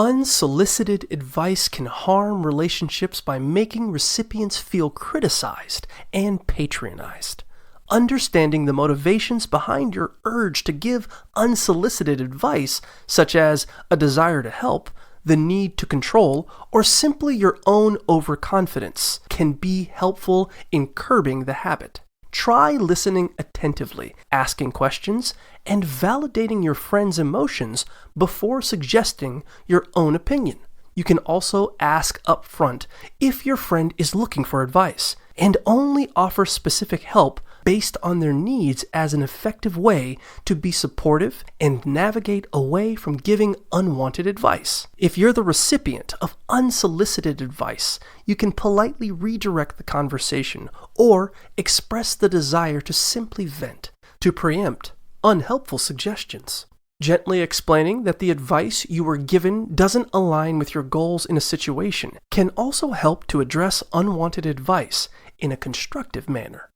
Unsolicited advice can harm relationships by making recipients feel criticized and patronized. Understanding the motivations behind your urge to give unsolicited advice, such as a desire to help, the need to control, or simply your own overconfidence, can be helpful in curbing the habit. Try listening attentively, asking questions, and validating your friend's emotions before suggesting your own opinion. You can also ask up front if your friend is looking for advice, and only offer specific help based on their needs as an effective way to be supportive and navigate away from giving unwanted advice. If you're the recipient of unsolicited advice, you can politely redirect the conversation or express the desire to simply vent, to preempt unhelpful suggestions. Gently explaining that the advice you were given doesn't align with your goals in a situation can also help to address unwanted advice in a constructive manner.